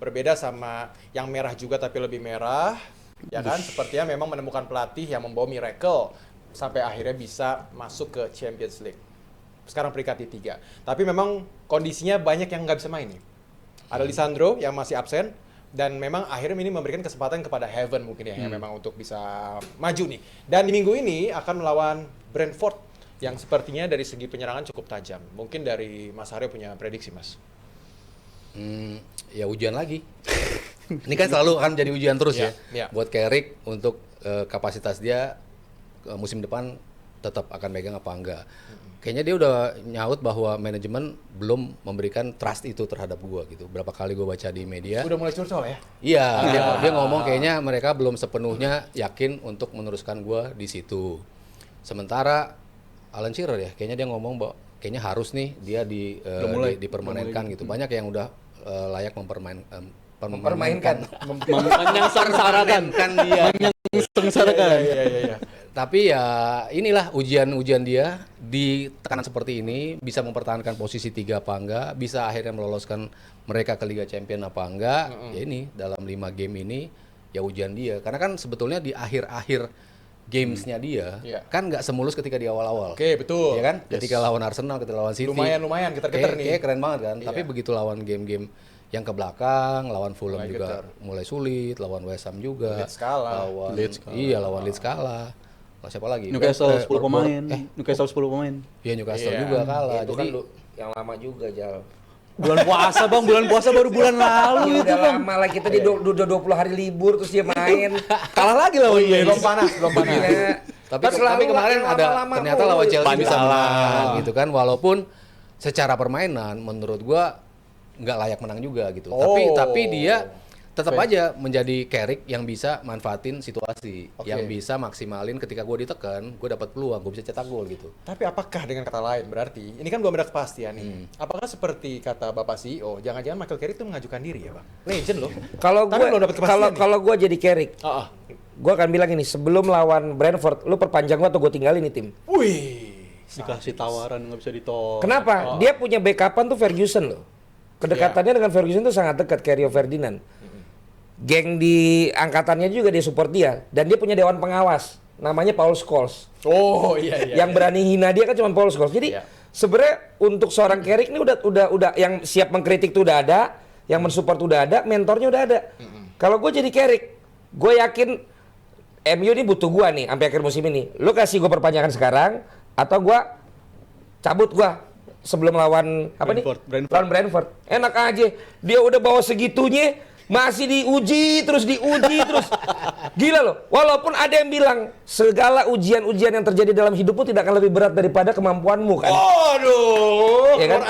Berbeda sama yang merah juga tapi lebih merah, ya kan? Sepertinya memang menemukan pelatih yang membawa miracle sampai akhirnya bisa masuk ke Champions League. Sekarang peringkat di 3. Tapi memang kondisinya banyak yang nggak bisa main nih. Ada Lisandro yang masih absen, dan memang akhirnya ini memberikan kesempatan kepada Heaven mungkin ya, yang memang untuk bisa maju nih. Dan di minggu ini akan melawan Brentford yang sepertinya dari segi penyerangan cukup tajam. Mungkin dari Mas Haryo punya prediksi, Mas? Ya ujian lagi. Ini kan selalu akan jadi ujian terus Ya, ya. Buat Carrick untuk kapasitas dia musim depan tetap akan megang apa enggak. Kayaknya dia udah nyaut bahwa manajemen belum memberikan trust itu terhadap gua gitu. Berapa kali gua baca di media. Udah mulai curcol ya? Iya, dia ngomong kayaknya mereka belum sepenuhnya yakin untuk meneruskan gua di situ. Sementara Alan Shearer ya, kayaknya dia ngomong bahwa kayaknya harus nih dia dipermanenkan gitu. Banyak yang udah layak mempermainkan. Menyengsarakan dia. Menyengsarakan. Iya. Tapi ya inilah ujian dia di tekanan seperti ini, bisa mempertahankan posisi 3 apa enggak, bisa akhirnya meloloskan mereka ke Liga Champion apa enggak. Ya ini dalam 5 game ini ya ujian dia. Karena kan sebetulnya di akhir-akhir gamesnya dia kan nggak semulus ketika di awal-awal. Oke, betul. Ya kan? Ketika lawan Arsenal, ketika lawan City. Lumayan getar-getar nih. Kayak keren banget kan. Tapi begitu lawan game-game yang ke belakang, lawan Fulham juga mulai sulit, lawan West Ham juga. Leeds kalah. Lawan Leeds kalah. Siapa lagi? Newcastle 10 pemain. Newcastle 10 pemain. Iya, Newcastle juga kalah. Itu Jadi kan yang lama juga, Jal. Bulan puasa, Bang. Bulan puasa baru bulan lalu Ya itu, udah Bang. lama lah, kita di udah 20 hari libur terus dia main. Kalah lagi lawan Belum panas. Iya. tapi Selalu kemarin yang ada lama-lama ternyata mulu. lawan Chelsea Panjang. bisa menang gitu kan, walaupun secara permainan menurut gua nggak layak menang juga gitu. Tapi dia tetap aja menjadi Carrick yang bisa manfaatin situasi, yang bisa maksimalin ketika gue ditekan, gue dapat peluang, gue bisa cetak gol gitu. Tapi apakah dengan kata lain berarti, ini kan belum ada kepastian nih. Apakah seperti kata Bapak CEO, jangan-jangan Michael Carrick itu mengajukan diri ya, Bang? Legend loh. Tapi belum dapat kepastian. Kalau gue jadi Carrick, gue akan bilang ini, sebelum lawan Brentford, lu perpanjang gua atau gue tinggalin nih tim. Wih. Dikasih tawaran nggak bisa ditolak. Kenapa? Dia punya backupan tuh Ferguson loh. Kedekatannya dengan Ferguson tuh sangat dekat, kayak Rio Ferdinand. Geng di angkatannya juga dia support dia, dan dia punya dewan pengawas namanya Paul Scholes. Oh iya. Yang berani hina dia kan cuma Paul Scholes. Jadi sebenarnya untuk seorang Carrick ini udah yang siap mengkritik tuh udah ada, yang mensupport udah ada, mentornya udah ada. Kalau gue jadi Carrick, gue yakin MU ini butuh gue nih sampai akhir musim ini. Lu kasih gue perpanjangan sekarang atau gue cabut gue sebelum lawan lawan Brentford. Enak aja, dia udah bawa segitunya. Masih diuji terus. Gila loh. Walaupun ada yang bilang segala ujian-ujian yang terjadi dalam hidupmu tidak akan lebih berat daripada kemampuanmu kan. Waduh, Ya kan?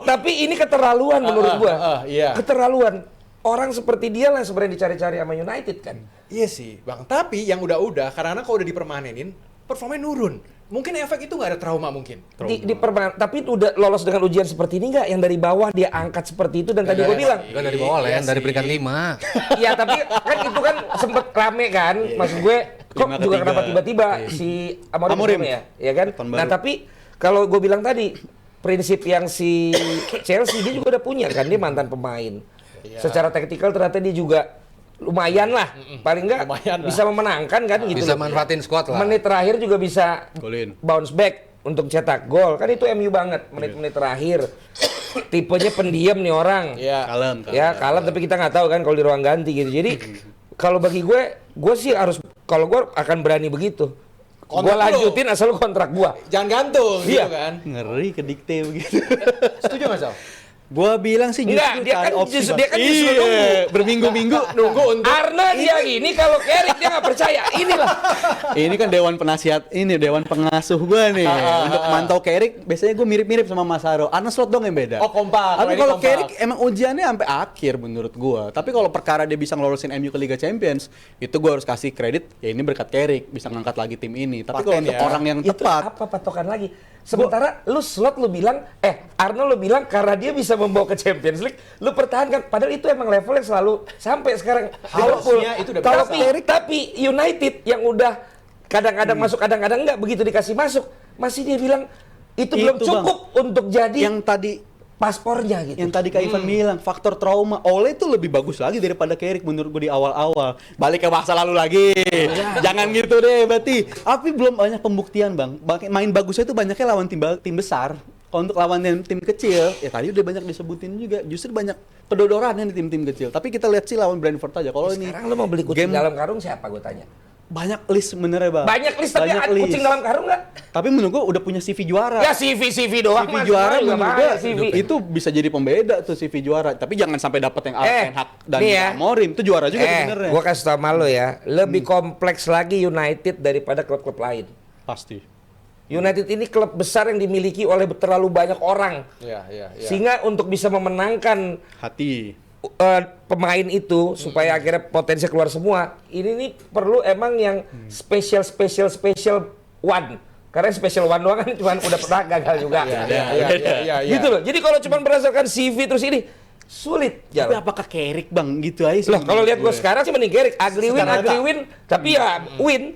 Tapi ini keterlaluan menurut gua. Keterlaluan. Orang seperti dia lah sebenarnya dicari-cari sama United kan. Iya sih, Bang. Tapi yang udah karena kalau udah dipermanenin, performanya nurun. Mungkin efek itu nggak ada trauma mungkin. Tapi udah lolos dengan ujian seperti ini nggak? Yang dari bawah dia angkat seperti itu dan tadi gue bilang. Bukan dari bawah lah, dari peringkat 5. Iya tapi kan itu kan sempet rame kan. Maksud gue kok juga kenapa tiba-tiba si Amorim ya kan? Nah tapi kalau gue bilang tadi prinsip yang si Chelsea dia juga udah punya kan, dia mantan pemain. Secara taktikal ternyata dia juga lumayan lah, paling enggak bisa memenangkan kan gitu. Bisa manfaatin squad lah. Menit terakhir juga bisa golin, bounce back untuk cetak gol. Kan itu MU banget menit-menit terakhir. Tipenya pendiam nih orang. Kalem tapi kita nggak tahu kan kalau di ruang ganti gitu. Jadi kalau bagi gue sih harus, kalau gue akan berani begitu. Gue lanjutin asal lu kontrak gue. Jangan gantung gitu kan. Ngeri kedikte begitu. Setuju nggak, Sal? Gua bilang sih justru dia kan justru nunggu berminggu-minggu nunggu untuk karena dia ini kalau Carrick dia nggak percaya. Inilah ini kan dewan penasihat, ini dewan pengasuh gua nih untuk mantau Carrick. Biasanya gua mirip-mirip sama Mas Haro, Arne Slot dong yang beda. Kompak. Tapi kalau Carrick emang ujiannya sampai akhir menurut gua. Tapi kalau perkara dia bisa ngelolosin MU ke Liga Champions, itu gua harus kasih kredit ya, ini berkat Carrick bisa ngangkat lagi tim ini. Tapi kalau untuk orang yang tepat, apa patokan lagi? Sementara lu Slot lu bilang, Arno lu bilang karena dia bisa membawa ke Champions League, lu pertahankan. Padahal itu emang level yang selalu sampai sekarang. Harusnya itu udah tapi United yang udah kadang-kadang masuk, kadang-kadang enggak, begitu dikasih masuk, masih dia bilang itu belum cukup Bang, untuk jadi yang tadi paspornya gitu. Yang tadi Kak Ivan bilang, faktor trauma. Ole itu lebih bagus lagi daripada Carrick menurut gue di awal-awal. Balik ke masa lalu lagi. Jangan gitu deh berarti. Tapi belum banyak pembuktian, Bang. Main bagusnya itu banyaknya lawan tim besar. Kalau untuk lawan tim kecil, ya tadi udah banyak disebutin juga. Justru banyak kedodorannya di tim-tim kecil. Tapi kita lihat sih lawan Brentford aja. Kalau ini Sekarang lu mau beli kucing dalam karung siapa gue tanya? banyak list sebenarnya, Bang. Banyak list tapi ada kucing dalam karung nggak? Tapi menurut gua udah punya CV juara. Ya CV doang. CV juara juga menurut banyak gua CV. itu bisa jadi pembeda tuh CV juara. Tapi jangan sampai dapat yang Ten Hag dan nih ya. Amorim itu juara juga sebenarnya. Gua kasih tau sama lo ya, lebih kompleks lagi United daripada klub-klub lain. Pasti. United ini klub besar yang dimiliki oleh terlalu banyak orang. Iya. Sehingga untuk bisa memenangkan Hati. pemain itu supaya akhirnya potensi keluar semua, ini nih perlu emang yang special one. Karena special one doang kan cuma udah pernah gagal juga. Iya. Gitu loh. Jadi kalau cuma berdasarkan CV terus ini sulit Tapi jalan. apakah Carrick, Bang? Gitu aja sih. Loh, kalau lihat gue sekarang sih mending Carrick, ugly win, tapi ya win.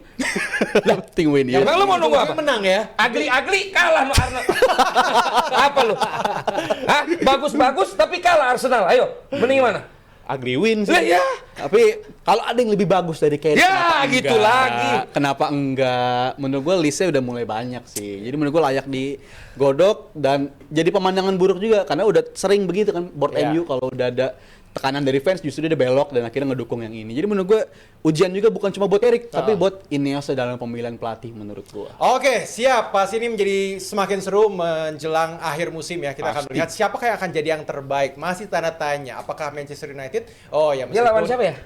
Ting win ya. Emang lu mau nunggu apa? Menang ya. Ugly kalah no Arsenal. Apa lu? Hah? Bagus tapi kalah Arsenal. Ayo, mending mana? Agree win sih. Lah ya. Tapi kalau ada yang lebih bagus dari Carrick, Ya, kenapa gitu enggak? lagi. Kenapa enggak? Menurut gue listnya udah mulai banyak sih. Jadi menurut gue layak digodok dan jadi pemandangan buruk juga karena udah sering begitu kan board Ya. MU kalau udah ada tekanan dari fans justru dia belok dan akhirnya ngedukung yang ini. Jadi menurut gue ujian juga bukan cuma buat Carrick tapi buat Ineos dalam pemilihan pelatih menurut gue. Oke, siap. Pas ini menjadi semakin seru menjelang akhir musim ya. Kita akan Pasti. melihat siapa yang akan jadi yang terbaik. Masih tanda tanya. Apakah Manchester United? Oh ya, Dia lawan siapa ya?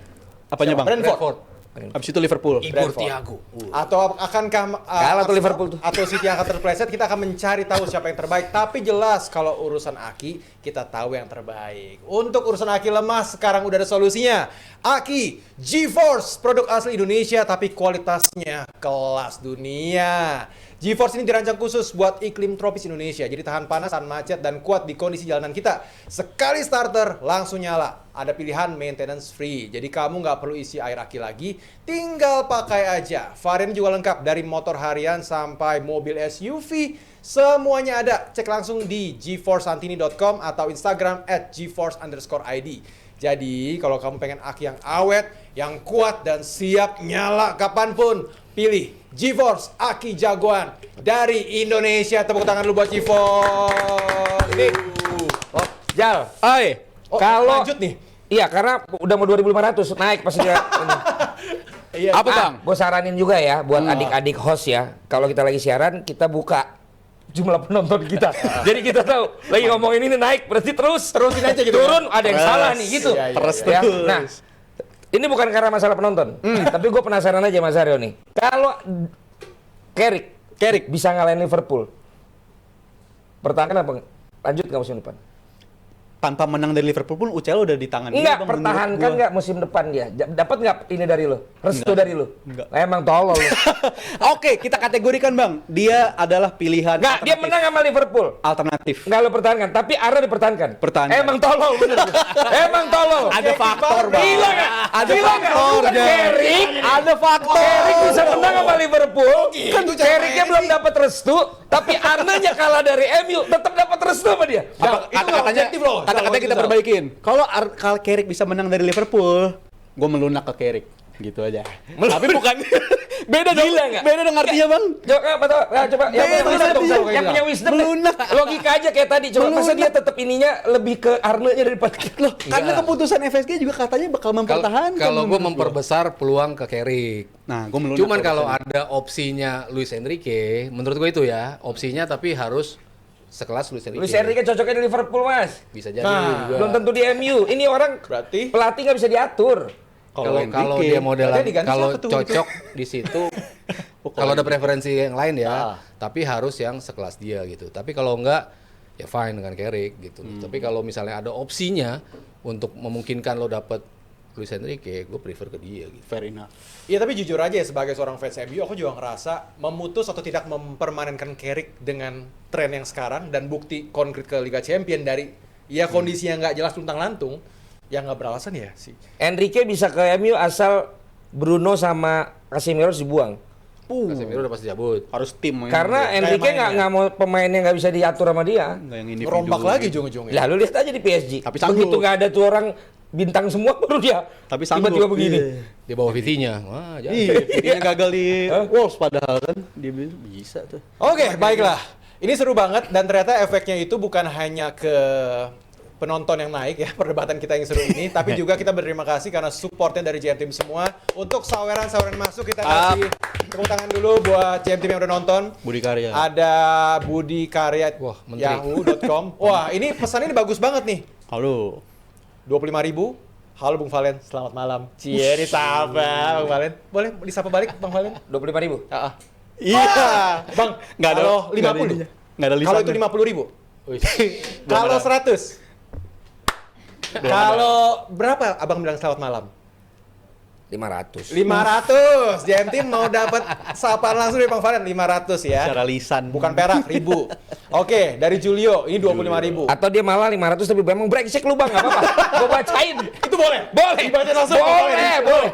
Apanya, Bang? Brentford. Habis itu Liverpool. Ibur Thiago. Atau akankah Kalah tuh Liverpool tuh. atau City yang akan terpleset? Kita akan mencari tahu siapa yang terbaik. Tapi jelas kalau urusan Aki kita tahu yang terbaik. Untuk urusan Aki lemah sekarang udah ada solusinya. Aki GeForce, produk asli Indonesia tapi kualitasnya kelas dunia. GeForce ini dirancang khusus buat iklim tropis Indonesia. Jadi tahan panas, tahan macet, dan kuat di kondisi jalanan kita. Sekali starter, langsung nyala. Ada pilihan maintenance free. Jadi kamu nggak perlu isi air aki lagi, tinggal pakai aja. Varian juga lengkap dari motor harian sampai mobil SUV. Semuanya ada. Cek langsung di geforcesantini.com atau Instagram @geforce_id. Jadi kalau kamu pengen aki yang awet, yang kuat dan siap nyala kapanpun, pilih GeForce Aki jagoan dari Indonesia. Tepuk tangan lu buat GeForce. Ini Jal. kalau lanjut nih. Iya, karena udah mau 2.500 naik pasti dia. Iya. Apa, Bang? Gue saranin juga ya buat adik-adik host ya. Kalau kita lagi siaran, kita buka jumlah penonton kita. Jadi kita tahu lagi ngomongin ini naik, berarti terusin aja gitu. Turun ada yang salah nih gitu. Iya, iya, Terus iya. Ya. Nah, ini bukan karena masalah penonton. Tapi gue penasaran aja Mas Aryo nih. Kalau Carrick bisa ngalahin Liverpool, pertahankan apa? Lanjut nggak musim depan? Tanpa menang dari Liverpool pun UCL udah di tangan dia, Enggak, Bang, menurut pertahankan gua. nggak musim depan dia? Dapat nggak ini dari lo? Restu dari lo? Enggak. Emang tolol lo. Oke, kita kategorikan, Bang. Dia adalah pilihan Nggak, dia menang sama Liverpool. alternatif. Nggak lo pertahankan, tapi Arya dipertahankan. Pertahankan. Emang tolol bener. Emang tolol. Ada faktor, Bang. Gila nggak? Ada Gila nggak? faktor, Bukan Jan. Carrick. Ada faktor. Carrick bisa menang sama Liverpool. Kan tuh Carricknya caranya belum sih. dapat restu, tapi Arnanya kalah dari MU, tetap dapat restu sama dia. Itu nggak Kata-katanya objektif loh. kata-katanya kita perbaikin. Kalau Carrick bisa menang dari Liverpool, gue melunak ke Carrick. Gitu aja. Tapi bukan beda dong. Gila nggak? Beda dong artinya, Bang. Coba yang punya wisdom dong, Beda, yang punya wisdom deh. Melunak. Logika aja kayak tadi, coba masa dia tetap ininya lebih ke Arnanya daripada Loh, karena keputusan FSG juga katanya bakal mempertahankan. Kalau gue menurut gua. memperbesar peluang ke Carrick. Nah, gue melunak. Cuman kalau ada opsinya Luis Enrique, menurut gue itu ya, opsinya tapi harus sekelas Luis Enrique. Luis Enrique cocoknya di Liverpool, Mas. Bisa jadi Nah, juga. Belum tentu di MU. Ini orang Berarti pelatih nggak bisa diatur. Kalau Enrique, dia modelan, berarti diganti kalau siapa tuh? cocok di situ, kalau ada preferensi yang lain ya, Ah. tapi harus yang sekelas dia gitu. Tapi kalau enggak, ya fine dengan Carrick gitu. Tapi kalau misalnya ada opsinya untuk memungkinkan lo dapet Luis Enrique, gue prefer ke dia gitu. fair enough. Iya, tapi jujur aja ya, sebagai seorang fans MU, aku juga ngerasa memutus atau tidak mempermanenkan Carrick dengan tren yang sekarang dan bukti konkret ke Liga Champion dari ya kondisi yang nggak jelas luntang-lantung, yang nggak beralasan ya sih. Enrique bisa ke MU asal Bruno sama Casemiro dibuang. Casemiro udah pasti cabut. Harus tim main. Karena Enrique mainnya. nggak mau pemainnya nggak bisa diatur sama dia. Nggak yang individu. Merombak lagi ujung-ujungnya. Lah lu lihat aja di PSG. Tapi sanggup. Begitu nggak ada tuh orang bintang semua baru dia. Tapi sanggup. Tiba-tiba begini. Iya. Di bawah Vitinya. Wah, jangan. Iya, dia gagal di Wolves padahal kan dia bisa tuh. Oke, baiklah. Ini seru banget dan ternyata efeknya itu bukan hanya ke penonton yang naik ya, perdebatan kita yang seru ini, tapi juga kita berterima kasih karena supportnya dari JM Team semua. Untuk saweran-saweran masuk kita kasih tepuk tangan dulu buat JM Team yang udah nonton. Budi Karya. Ada Budi Karya Wah, menteri. yahoo.com. Wah, ini pesannya ini bagus banget nih. Halo. 25.000. Halo Bung Valen, selamat malam. Cie, disapa Bang Valen. Boleh disapa balik Bang Valen? 25.000. Ah. Iya. Bang, Nggak ada. kalau Nggak ada 50. ininya. Nggak ada Kalau itu lisannya. 50.000. Wih. Kalau 100. Kalau berapa Abang bilang selamat malam? 500. 500. JM Team mau dapat sapaan langsung dari Bang Valen 500 ya. Secara lisan. Bukan perak, ribu. Oke, dari Julio ini 25.000. Atau dia malah 500 tapi memang brengsek lu Bang, enggak apa-apa. Gua bacain. Itu boleh. Boleh. Dibaca langsung Bang Boleh, Valen. boleh.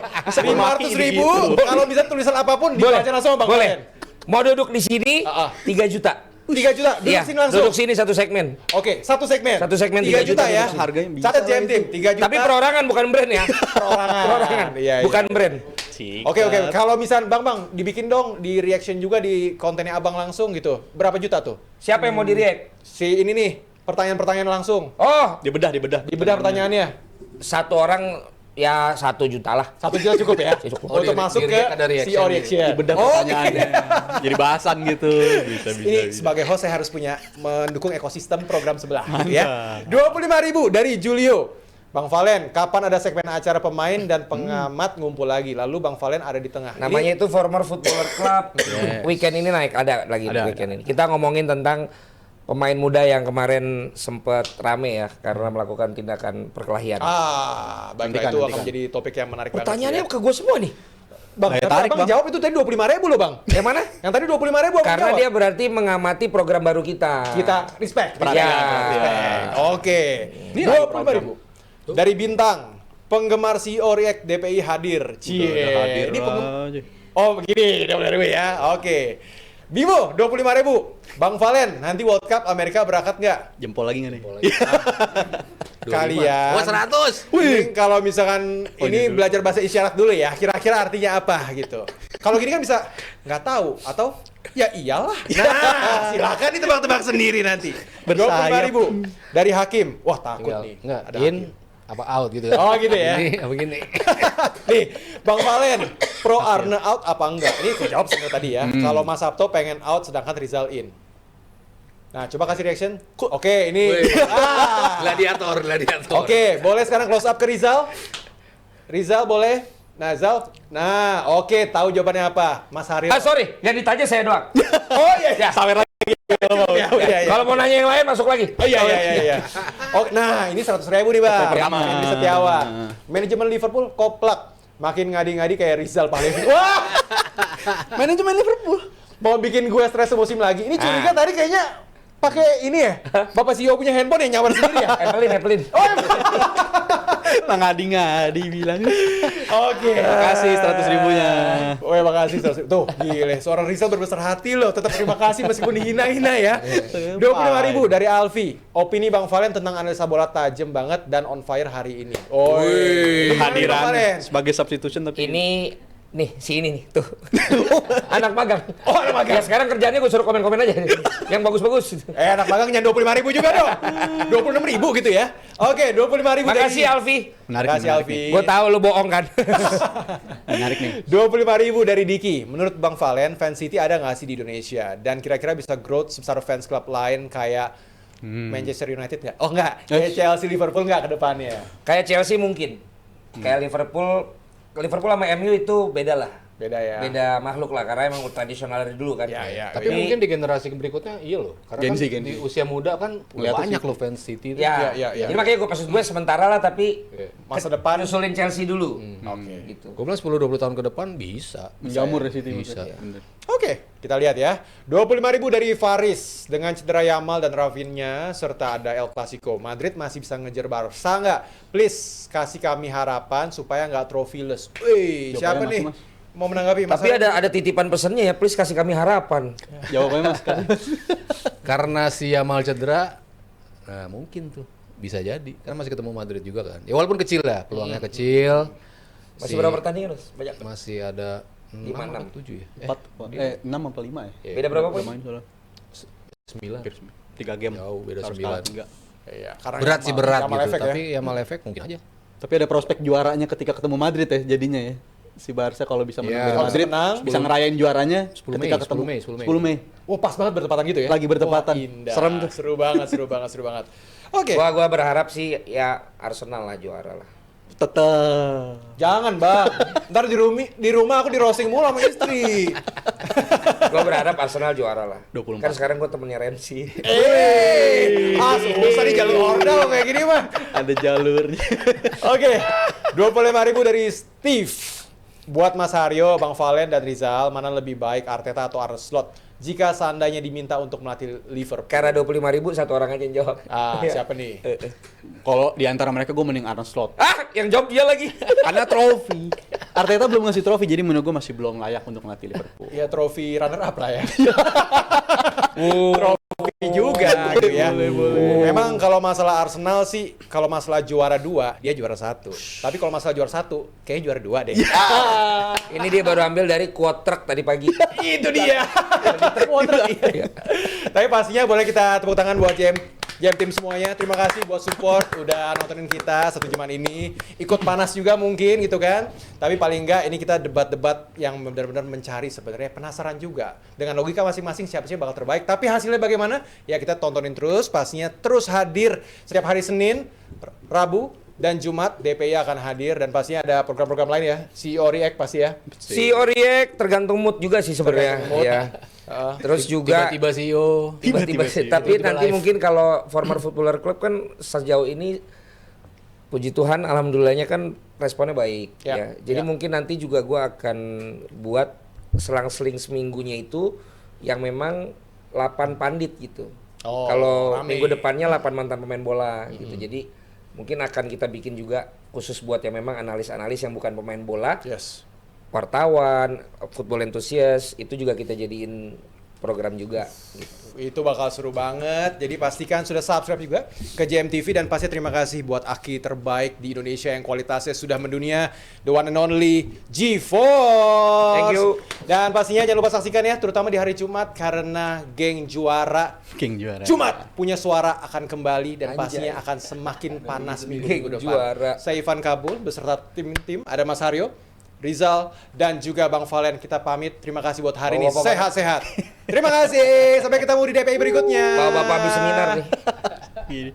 500.000. Gitu. Kalau bisa tulisan apapun Boleh. dibaca langsung Bang Boleh. Valen. Mau duduk di sini 3 juta. 3 juta, duduk Iya, sini langsung. duduk sini satu segmen. Oke, satu segmen. Satu segmen 3 juta, 3 juta ya. duduk. Harganya bisa Catat lah JM Team, 3 juta. Tapi perorangan bukan brand ya. perorangan. Perorangan. Iya, iya. Bukan brand. Oke. Kalau misal Bang, dibikin dong di reaction juga di kontennya Abang langsung gitu. Berapa juta tuh? Siapa yang mau di-react? Si ini nih, pertanyaan-pertanyaan langsung. Oh, Dibedah. Dibedah pertanyaannya. satu orang ya 1 juta lah. 1 juta cukup ya? Cukup. Untuk di- masuk di ke react ada reaction CEO gitu. reaction. Dibedah Oh, pertanyaannya. Jadi bahasan gitu. Bisa. Ini sebagai host saya harus punya mendukung ekosistem program sebelah gitu ya. Mantap. 25.000 dari Julio. Bang Valen, kapan ada segmen acara pemain dan pengamat ngumpul lagi? Lalu Bang Valen ada di tengah. Namanya itu Former Footballer Club. Weekend ini naik ada lagi Ada, weekend ini. Kita ngomongin tentang pemain muda yang kemarin sempat rame ya karena melakukan tindakan perkelahian. Baiklah, Nantikan, itu akan nantikan. menjadi topik yang menarik Pertanyaannya banget. ke gue semua nih. Bang, Daya tapi tarik, Abang Bang. jawab itu tadi 25.000 loh Bang. Yang mana? Yang tadi 25.000 Abang Karena jawab. dia berarti mengamati program baru kita. Kita respect. Perhatian, Respect. Oke. Ini 25.000. Dari Bintang, penggemar CEO React DPI hadir. Cie. Hadir Ini aja. Oh, begini 25.000 ya. Oke. Bimo 25.000. Bang Valen, nanti World Cup Amerika berangkat nggak? Jempol lagi nggak nih? Kalian. Wah, 100. Ini kalau misalkan ini belajar bahasa isyarat dulu ya, kira-kira artinya apa gitu. Kalau gini kan bisa nggak tahu atau ya iyalah. Nah, silakan ditebak-tebak sendiri nanti. Bersayap. 25.000 dari Hakim. Wah, takut Tinggal, nih. enggak, Ada in Hakim. apa out gitu ya. Oh, gitu ya. Ini apa gini. Nih, Bang Valen, pro Arne out apa enggak? Ini gue jawab sebenarnya tadi ya. Kalau Mas Sabto pengen out sedangkan Rizal in. Nah, coba kasih reaction. Oke, ini. Wih. Ah. Gladiator. Oke, boleh sekarang close up ke Rizal? Rizal boleh? Nah, Zal. Nah, oke, tahu jawabannya apa? Mas Haril. Sorry, yang ditanya saya doang. Oh iya, Ya. Sawer lagi. iya, iya. Kalau mau nanya yang lain masuk lagi. Oh iya, iya, iya, iya. Oh, nah, ini 100.000 nih, Bang. Pertama. Hendy Setiawan. Manajemen Liverpool koplak. Makin ngadi-ngadi kayak Rizal Pahlevi. Wah! Manajemen Liverpool. Mau bikin gue stres musim lagi. Ini curiga tadi kayaknya pakai ini ya. Bapak CEO punya handphone yang nyawar sendiri ya. Evelyn. Oh, iya. Ngadi-ngadi bilang. Oke. Makasih 100.000-nya. Oh ya, makasih. Tuh, gile. Seorang Rizal berbesar hati loh. Tetap terima kasih meskipun dihina-hina ya. 25.000 dari Alfi. Opini Bang Valen tentang analisa bola tajam banget dan on fire hari ini. Oh, Hadiran sebagai substitution tapi Ini nih si ini nih tuh. Anak magang. Oh, anak magang. Ya sekarang kerjanya gue suruh komen-komen aja. Yang bagus-bagus. anak magang nyan 25.000 juga dong. 26.000 gitu ya. Oke, 25.000 dari Makasih Alfi. menarik. Makasih Alfi. Gue tahu lu bohong kan. Menarik nih. 25.000 dari Diki. Menurut Bang Valen, fans City ada nggak sih di Indonesia? Dan kira-kira bisa growth sebesar fans klub lain kayak Manchester United nggak? Oh nggak, kayak Chelsea, Liverpool nggak ke depannya? Kayak Chelsea mungkin. Kayak Liverpool sama MU itu beda lah. Beda ya? Beda makhluk lah karena emang tradisional dari dulu kan. Ya, ya. Tapi mungkin di generasi berikutnya iya loh. Karena Gen kan Z, Gen di Z. usia muda kan Ngeliat banyak City. loh fans City itu. Ya, Ya. Jadi makanya maksud gue sementara lah tapi Masa depan. nyusulin Chelsea dulu. Oke. Gitu. Gue bilang 10-20 tahun ke depan bisa. Menjamur di situ. Bisa. Bener. Oke, kita lihat ya. 25.000 dari Faris dengan cedera Yamal dan Rafinha serta ada El Clasico. Madrid masih bisa ngejar Barca nggak? Please kasih kami harapan supaya nggak trophyless. Wih, Jawabannya siapa nih? Mas. mau menanggapi Mas Tapi Aryo? ada titipan pesannya ya, please kasih kami harapan. Jawabannya Mas kan. Karena si Yamal cedera, nah mungkin tuh bisa jadi. Karena masih ketemu Madrid juga kan. Ya walaupun kecil ya, peluangnya kecil. Masih berapa pertandingan, Mas? Banyak. Masih ada 5, 6. 7 ya? 6 apa 5 ya? Beda berapa poin? Main soalnya. 9. 3 game. Jauh, beda Harus 9. kalah 3. Iya, karena Berat sih berat Yamal gitu, efek tapi ya. Yamal efek mungkin aja. Tapi ada prospek juaranya ketika ketemu Madrid ya jadinya ya. Si Barca kalau bisa menang Iya. dari Kalau Madrid menang, bisa ngerayain juaranya 10 ketika Mei, ketemu 10 Mei. Wah, pas banget bertepatan gitu ya. Lagi bertepatan. Wah, indah. Serem tuh. Seru banget, seru banget, seru banget. Oke. Gua berharap sih ya Arsenal lah juara lah. Tetep. Jangan, Bang. Ntar di rumah aku di roasting mulu sama istri. Gua berharap Arsenal juara lah. 24. Kan sekarang gua temennya Renzi. Susah nih jalur ordal kayak gini mah. Ada jalurnya. Oke, 25.000 dari Steve. Buat Mas Haryo, Bang Valen, dan Rizal, mana lebih baik Arteta atau Arne Slot jika seandainya diminta untuk melatih Liverpool? Karena 25.000 satu orang aja yang jawab. Siapa nih? Kalau di antara mereka gue mending Arne Slot. Yang jawab dia lagi. Karena trofi. Arteta belum ngasih trofi jadi menurut gue masih belum layak untuk melatih Liverpool. Ya trofi runner up lah ya. Trofi juga gitu ya. Memang kalau masalah Arsenal sih, kalau masalah juara 2, dia juara 1. Tapi kalau masalah juara 1, kayaknya juara 2 deh. Ini dia baru ambil dari quote truck tadi pagi. Itu dia. Tapi pastinya boleh kita tepuk tangan buat Jam tim semuanya. Terima kasih buat support udah nontonin kita 1 jaman ini. Ikut panas juga mungkin gitu kan. Tapi paling enggak ini kita debat-debat yang benar-benar mencari sebenarnya, penasaran juga dengan logika masing-masing siapa sih yang bakal terbaik. Tapi hasilnya bagaimana? Ya kita tontonin terus. Pastinya terus hadir setiap hari Senin, Rabu, dan Jumat. DPI akan hadir dan pastinya ada program-program lain ya. CEO React pasti ya. Si Oriek tergantung mood juga sih sebenarnya. Tergantung mood. Ya. Terus juga Tiba-tiba CEO. tiba-tiba Tiba-tiba tapi tiba-tiba nanti live. mungkin kalau former footballer club kan sejauh ini puji Tuhan alhamdulillahnya kan responnya baik Ya, ya. Jadi ya. mungkin nanti juga gua akan buat selang-seling seminggunya itu yang memang 8 pandit gitu. Oh, Kalau rame. minggu depannya 8 mantan pemain bola gitu. Jadi mungkin akan kita bikin juga khusus buat yang memang analis-analis yang bukan pemain bola, Yes. wartawan, football enthusiast, itu juga kita jadiin program juga gitu. Itu bakal seru banget. Jadi pastikan sudah subscribe juga ke JMTV dan pasti terima kasih buat Aki terbaik di Indonesia yang kualitasnya sudah mendunia, the one and only GeForce. Thank you. Dan pastinya jangan lupa saksikan ya, terutama di hari Jumat karena geng juara King juara. Jumat punya suara akan kembali dan Anjay. pastinya akan semakin panas Geng minggu depan. juara. Saya Ivan Kabul beserta tim-tim, ada Mas Haryo, Rizal, dan juga Bang Valen. Kita pamit. Terima kasih buat hari ini. Bapak-bapak. Sehat-sehat. Terima kasih. Sampai ketemu di DPI berikutnya. Bapak-bapak habis seminar nih. Gini.